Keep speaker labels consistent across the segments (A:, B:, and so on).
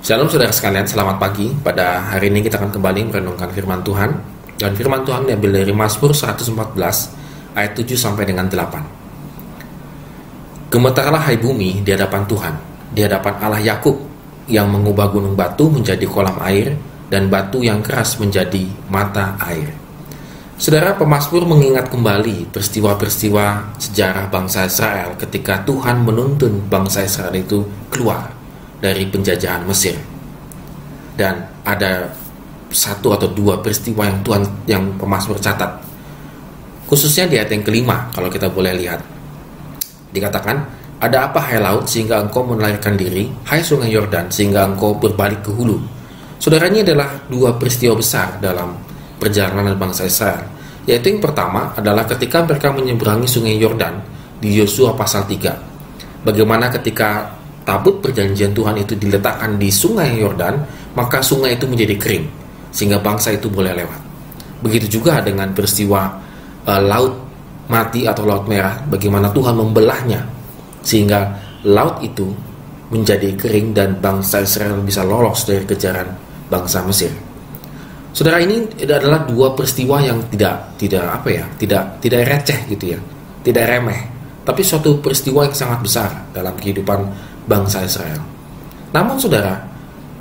A: Shalom saudara sekalian, selamat pagi. Pada hari ini kita akan kembali merenungkan firman Tuhan. Dan firman Tuhan diambil dari Mazmur 114 ayat 7 sampai dengan 8. Gemetarlah hai bumi di hadapan Tuhan, di hadapan Allah Yakub, yang mengubah gunung batu menjadi kolam air dan batu yang keras menjadi mata air. Saudara, pemazmur mengingat kembali peristiwa-peristiwa sejarah bangsa Israel ketika Tuhan menuntun bangsa Israel itu keluar dari penjajahan Mesir. Dan ada satu atau dua peristiwa yang pemazmur catat, khususnya di ayat yang kelima. Kalau kita boleh lihat, dikatakan, ada apa hai laut sehingga engkau melarikan diri, hai sungai Yordan sehingga engkau berbalik ke hulu. Saudara, ini adalah dua peristiwa besar dalam perjalanan bangsa Israel, yaitu yang pertama adalah ketika mereka menyeberangi sungai Yordan di Yosua pasal 3. Bagaimana ketika tabut perjanjian Tuhan itu diletakkan di sungai Yordan, maka sungai itu menjadi kering sehingga bangsa itu boleh lewat. Begitu juga dengan peristiwa laut mati atau laut merah, bagaimana Tuhan membelahnya sehingga laut itu menjadi kering dan bangsa Israel bisa lolos dari kejaran bangsa Mesir. Saudara, ini adalah dua peristiwa yang tidak receh gitu ya, tidak remeh, tapi suatu peristiwa yang sangat besar dalam kehidupan bangsa Israel. Namun saudara,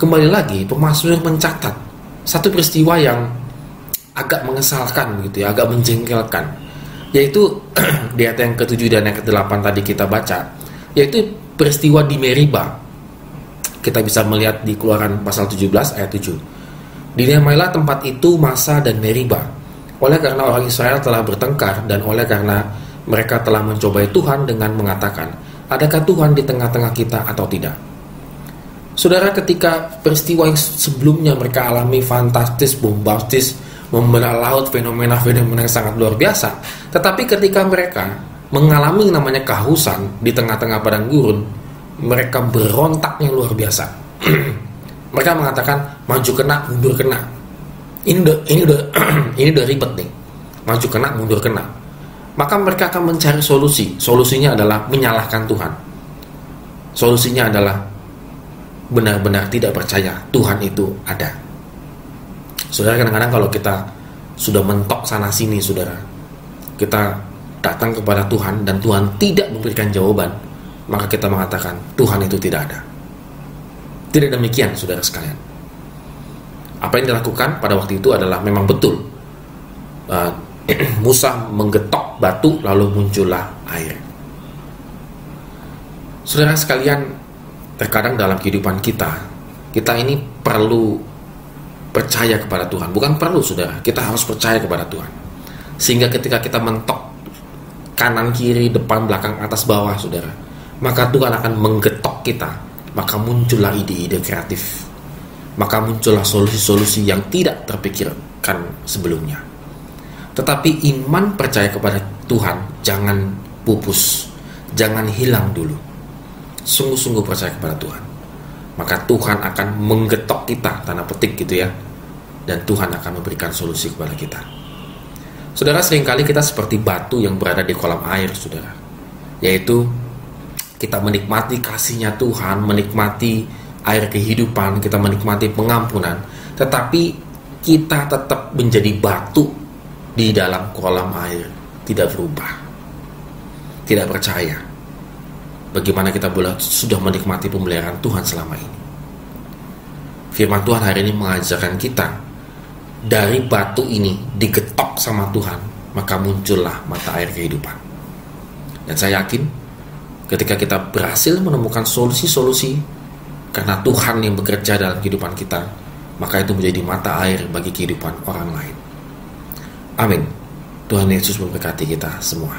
A: kembali lagi pemazmur mencatat satu peristiwa yang agak mengesalkan gitu ya, agak menjengkelkan, yaitu di ayat yang ke-7 dan yang ke-8 tadi kita baca, yaitu peristiwa di Meriba. Kita bisa melihat di Keluaran pasal 17 ayat 7. Dinamailah tempat itu Masa dan Meriba, oleh karena orang Israel telah bertengkar dan oleh karena mereka telah mencobai Tuhan dengan mengatakan, adakah Tuhan di tengah-tengah kita atau tidak? Saudara, ketika peristiwa yang sebelumnya mereka alami fantastis, bombastis, membelah laut, fenomena-fenomena yang sangat luar biasa, tetapi ketika mereka mengalami namanya kehausan di tengah-tengah padang gurun, mereka berontak yang luar biasa. Mereka mengatakan, maju kena, mundur kena. Ini udah ribet nih. Maju kena, mundur kena. Maka mereka akan mencari solusi. Solusinya adalah menyalahkan Tuhan. Solusinya adalah benar-benar tidak percaya Tuhan itu ada. Saudara, kadang-kadang kalau kita sudah mentok sana sini, saudara, kita datang kepada Tuhan dan Tuhan tidak memberikan jawaban, maka kita mengatakan Tuhan itu tidak ada. Tidak demikian, saudara sekalian. Apa yang dilakukan pada waktu itu adalah memang betul. Musa menggetok batu lalu muncullah air. Saudara sekalian, terkadang dalam kehidupan kita ini perlu percaya kepada Tuhan. Bukan perlu, saudara, kita harus percaya kepada Tuhan. Sehingga ketika kita mentok kanan kiri, depan belakang atas bawah, saudara, maka Tuhan akan menggetok kita. Maka muncullah ide-ide kreatif. Maka muncullah solusi-solusi yang tidak terpikirkan sebelumnya. Tetapi iman percaya kepada Tuhan jangan pupus, jangan hilang dulu. Sungguh-sungguh percaya kepada Tuhan, maka Tuhan akan menggetok kita, tanda petik gitu ya, dan Tuhan akan memberikan solusi kepada kita. Saudara, seringkali kita seperti batu yang berada di kolam air, saudara, yaitu kita menikmati kasih-Nya Tuhan, menikmati air kehidupan, kita menikmati pengampunan, tetapi kita tetap menjadi batu di dalam kolam air, tidak berubah, tidak percaya. Bagaimana kita sudah menikmati pemeliharaan Tuhan selama ini? Firman Tuhan hari ini mengajarkan kita, dari batu ini digetok sama Tuhan, maka muncullah mata air kehidupan. Dan saya yakin ketika kita berhasil menemukan solusi-solusi karena Tuhan yang bekerja dalam kehidupan kita, maka itu menjadi mata air bagi kehidupan orang lain. Amin. Tuhan Yesus memberkati kita semua.